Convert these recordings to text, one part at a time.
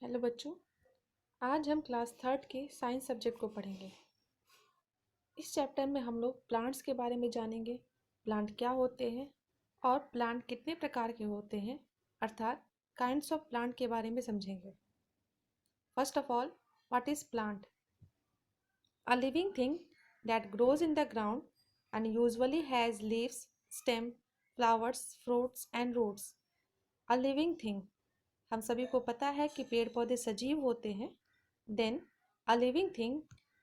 Hello बच्चों। आज हम क्लास थर्ड के साइंस सब्जेक्ट को पढ़ेंगे। इस चैप्टर में हम लोग प्लांट्स के बारे में जानेंगे। प्लांट क्या होते हैं और प्लांट कितने प्रकार के होते हैं, अर्थात काइंड्स ऑफ प्लांट के बारे में समझेंगे। First of all, what is plant? A living thing that grows in the ground and usually has leaves, stem, flowers, fruits and roots. A living thing, हम सभी को पता है कि पेड़ पौधे सजीव होते हैं। देन अ लिविंग थिंग,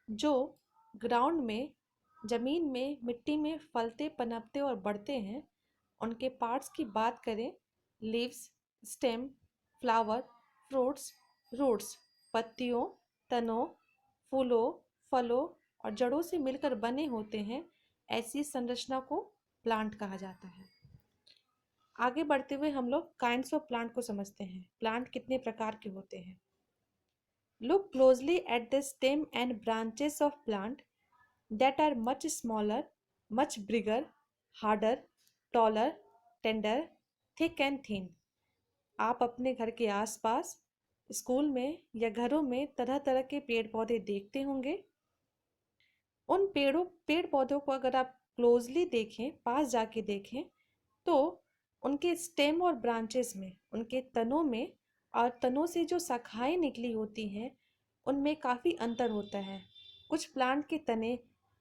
जो ग्राउंड में, जमीन में, मिट्टी में फलते, पनपते और बढ़ते हैं। उनके पार्ट्स की बात करें, leaves, stem, flower, fruits, roots, पत्तियों, तनों, फूलों, फलों और जड़ों से मिलकर बने होते हैं। ऐसी संरचना को प्लांट कहा जाता है। आगे बढ़ते हुए हम लोग काइंड्स ऑफ प्लांट को समझते हैं। प्लांट कितने प्रकार के होते हैं? Look closely at the stem and branches of plant that are much smaller, much bigger, harder, taller, tender, thick and thin. आप अपने घर के आसपास, स्कूल में या घरों में तरह तरह के पेड़ पौधे देखते होंगे। उन पेड़ पौधों को अगर आप क्लोजली देखें, पास जाके देखें, तो उनके स्टेम और ब्रांचेस में, उनके तनों में और तनों से जो शाखाएं निकली होती हैं, उनमें काफ़ी अंतर होता है। कुछ प्लांट के तने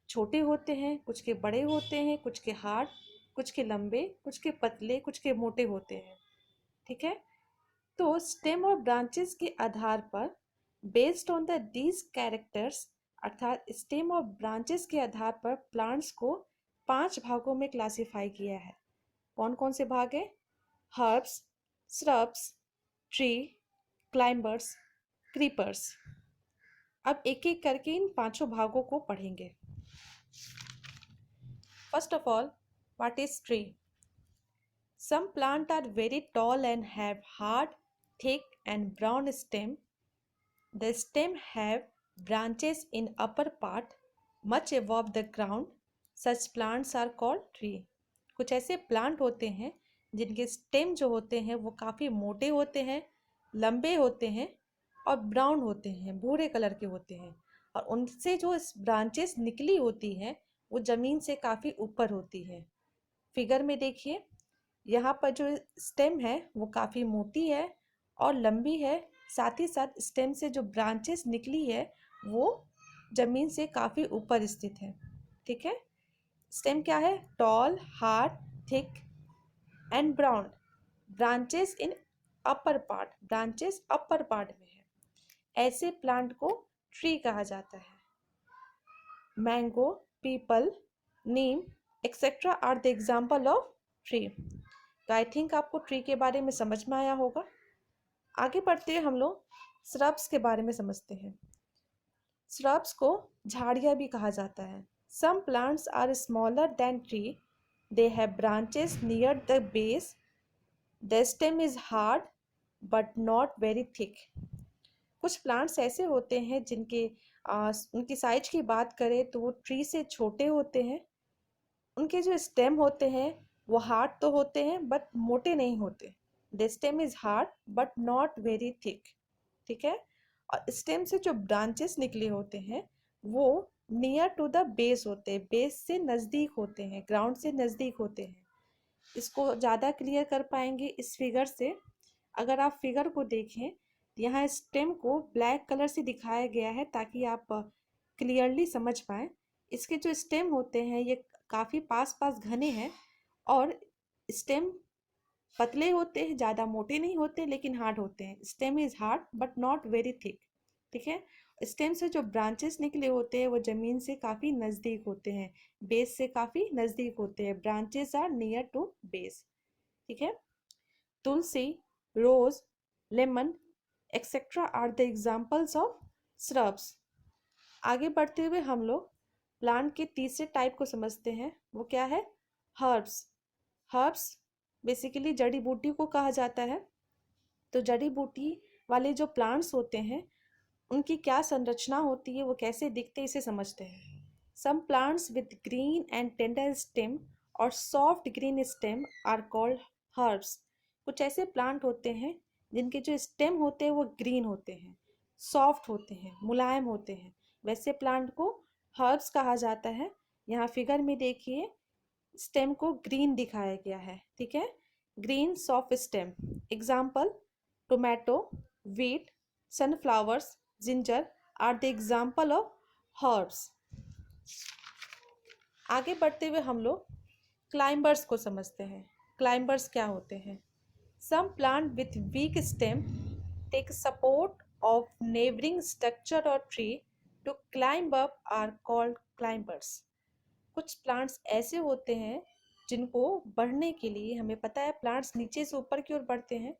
छोटे होते हैं, कुछ के बड़े होते हैं, कुछ के हार्ड, कुछ के लंबे, कुछ के पतले, कुछ के मोटे होते हैं। ठीक है। तो स्टेम और ब्रांचेस के आधार पर, based on the these characters, अर्थात स्टेम और ब्रांचेस के आधार पर प्लांट्स को 5 भागों में क्लासिफाई किया है। कौन कौन से भाग है? Herbs, shrubs, tree, climbers, creepers. अब एक एक करके इन 5 भागों को पढ़ेंगे। First of all, what is tree? Some plants are very tall and have hard, thick and brown stem. The stem have branches in upper part much above the ground. Such plants are called tree. कुछ ऐसे plant होते हैं जिनके stem जो होते हैं वो काफ़ी मोटे होते हैं, लंबे होते हैं और ब्राउन होते हैं, भूरे कलर के होते हैं। और उनसे जो ब्रांचेस निकली होती हैं वो ज़मीन से काफ़ी ऊपर होती है। फिगर में देखिए, यहाँ पर जो स्टेम है वो काफ़ी मोटी है और लंबी है। साथ ही साथ स्टेम से जो ब्रांचेस निकली है वो जमीन से काफ़ी ऊपर स्थित है। ठीक है। स्टेम क्या है? Tall, hard, thick and brown. Branches in upper part, branches upper part में है। ऐसे प्लांट को ट्री कहा जाता है। Mango, peepal, neem etcetera are the example of tree. तो आई थिंक आपको ट्री के बारे में समझ में आया होगा। आगे बढ़ते हुए हम लोग श्रब्स के बारे में समझते हैं। श्रब्स को झाड़ियाँ भी कहा जाता है। Some plants are smaller than tree, they have branches near the base, the stem is hard but not very thick. कुछ प्लांट्स ऐसे होते हैं जिनके उनकी साइज की बात करें तो वो ट्री से छोटे होते हैं। उनके जो स्टेम होते हैं वो हार्ड तो होते हैं बट मोटे नहीं होते। The stem is hard but not very thick. ठीक है। और स्टेम से जो ब्रांचेस निकले होते हैं वो नियर टू द बेस होते हैं, बेस से नज़दीक होते हैं, ग्राउंड से नज़दीक होते हैं। इसको ज़्यादा क्लियर कर पाएंगे इस फिगर से। अगर आप फिगर को देखें, यहाँ स्टेम को ब्लैक कलर से दिखाया गया है ताकि आप क्लियरली समझ पाएँ। इसके जो स्टेम होते हैं ये काफ़ी पास पास घने हैं और स्टेम पतले होते हैं, ज़्यादा मोटे नहीं होते लेकिन हार्ड होते हैं। Stem is hard but not very thick. ठीक है। स्टेम से जो ब्रांचेस निकले होते हैं वो ज़मीन से काफ़ी नज़दीक होते हैं, बेस से काफ़ी नज़दीक होते हैं। Branches are near to base. ठीक है। Tulsi, rose, lemon etcetera are the examples of shrubs. आगे बढ़ते हुए हम लोग प्लांट के तीसरे टाइप को समझते हैं। वो क्या है? हर्ब्स। हर्ब्स बेसिकली जड़ी बूटी को कहा जाता है। तो जड़ी बूटी वाले जो प्लांट्स होते हैं उनकी क्या संरचना होती है, वो कैसे दिखते हैं, इसे समझते हैं। Some plants with green and tender stem और soft green stem are called herbs. कुछ ऐसे प्लांट होते हैं जिनके जो स्टेम होते हैं वो ग्रीन होते हैं, सॉफ्ट होते हैं, मुलायम होते हैं, वैसे प्लांट को हर्ब्स कहा जाता है। यहाँ फिगर में देखिए स्टेम को ग्रीन दिखाया गया है, ठीक है, green soft stem. Example tomato, wheat, sunflowers, ginger are the example of herbs. आगे बढ़ते हुए हम लोग क्लाइंबर्स को समझते हैं। क्लाइंबर्स क्या होते हैं? Some plant with weak stem take support of neighbouring structure और tree to climb up are called climbers. कुछ प्लांट्स ऐसे होते हैं जिनको बढ़ने के लिए, हमें पता है प्लांट्स नीचे से ऊपर की ओर बढ़ते हैं,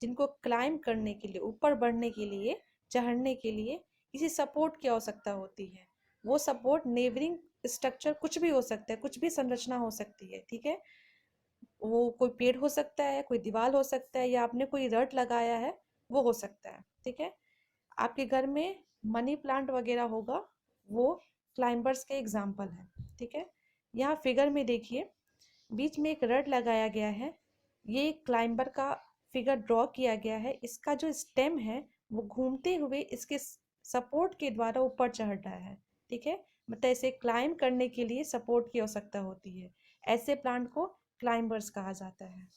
जिनको क्लाइंब करने के लिए, ऊपर बढ़ने के लिए, चढ़ने के लिए किसी सपोर्ट की आवश्यकता होती है। वो सपोर्ट नेबरिंग स्ट्रक्चर कुछ भी हो सकता है, कुछ भी संरचना हो सकती है, ठीक है, वो कोई पेड़ हो सकता है, कोई दीवार हो सकता है, या आपने कोई रट लगाया है वो हो सकता है, ठीक है। आपके घर में मनी प्लांट वगैरह होगा, वो क्लाइंबर्स के एग्जाम्पल है, ठीक है। यहाँ फिगर में देखिए बीच में एक रड लगाया गया है, ये एक क्लाइंबर का फिगर ड्रॉ किया गया है। इसका जो स्टेम है वो घूमते हुए इसके सपोर्ट के द्वारा ऊपर चढ़ रहा है, ठीक है, मतलब इसे क्लाइंब करने के लिए सपोर्ट की आवश्यकता होती है। ऐसे प्लांट को क्लाइंबर्स कहा जाता है।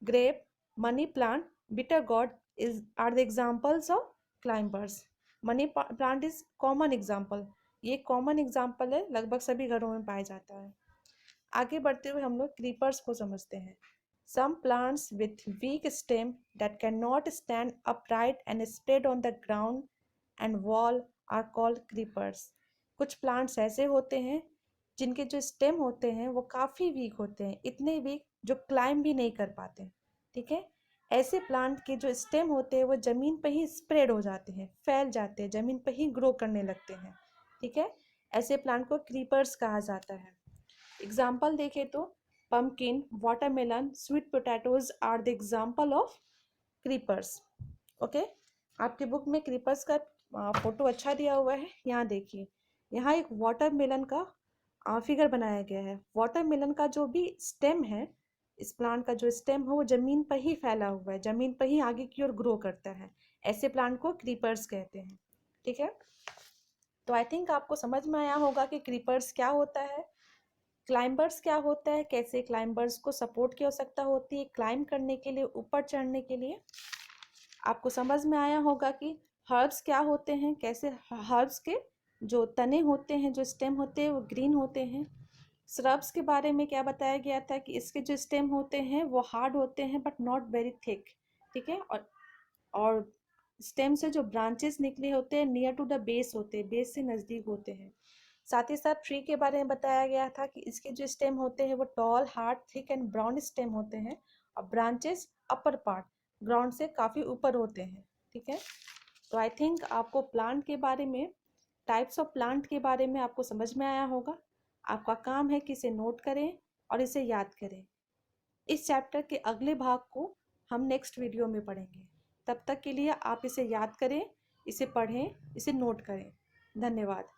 Grape, money plant, bitter gourd is are the examples of climbers. Money plant is common example, ये कॉमन एग्जाम्पल है, लगभग सभी घरों में पाया जाता है। आगे बढ़ते हुए हम लोग क्रीपर्स को समझते हैं। Some plants with weak stem that can not stand upright and spread on the ground and wall are called creepers. कुछ प्लांट्स ऐसे होते हैं जिनके जो स्टेम होते हैं वो काफ़ी वीक होते हैं, इतने वीक जो क्लाइंब भी नहीं कर पाते, ठीक है। ऐसे प्लांट के जो स्टेम होते हैं वो ज़मीन पर ही स्प्रेड हो जाते हैं, फैल जाते हैं, ज़मीन पर ही ग्रो करने लगते हैं, ठीक है। ऐसे प्लांट को क्रीपर्स कहा जाता है। एग्जाम्पल देखें तो pumpkin, watermelon, sweet potatoes are the example of creepers. Okay, आपके बुक में क्रीपर्स का फोटो अच्छा दिया हुआ है, यहाँ देखिए, यहाँ एक वाटरमेलन का फिगर बनाया गया है। वाटरमेलन का जो भी स्टेम है, इस प्लांट का जो स्टेम है वो जमीन पर ही फैला हुआ है, जमीन पर ही आगे की ओर ग्रो करता है। ऐसे प्लांट को क्रीपर्स कहते हैं, ठीक है। तो आई थिंक आपको समझ में आया होगा कि क्रीपर्स क्या होता है, क्लाइंबर्स क्या होता है, कैसे क्लाइंबर्स को सपोर्ट की आवश्यकता होती है क्लाइंब करने के लिए, ऊपर चढ़ने के लिए। आपको समझ में आया होगा कि हर्ब्स क्या होते हैं, कैसे हर्ब्स के जो तने होते हैं, जो स्टेम होते हैं वो ग्रीन होते हैं। श्रब्स के बारे में क्या बताया गया था कि इसके जो स्टेम होते हैं वो हार्ड होते हैं बट नॉट वेरी थिक, ठीक है, और स्टेम से जो ब्रांचेस निकले होते हैं नियर टू द बेस होते हैं, बेस से नज़दीक होते हैं। साथ ही साथ ट्री के बारे में बताया गया था कि इसके जो स्टेम होते हैं वो tall, hard, thick and brown stem होते हैं, और ब्रांचेस अपर पार्ट ग्राउंड से काफ़ी ऊपर होते हैं, ठीक है। तो आई थिंक आपको प्लांट के बारे में, टाइप्स ऑफ प्लांट के बारे में आपको समझ में आया होगा। आपका काम है कि इसे नोट करें और इसे याद करें। इस चैप्टर के अगले भाग को हम नेक्स्ट वीडियो में पढ़ेंगे। तब तक के लिए आप इसे याद करें, इसे पढ़ें, इसे नोट करें। धन्यवाद।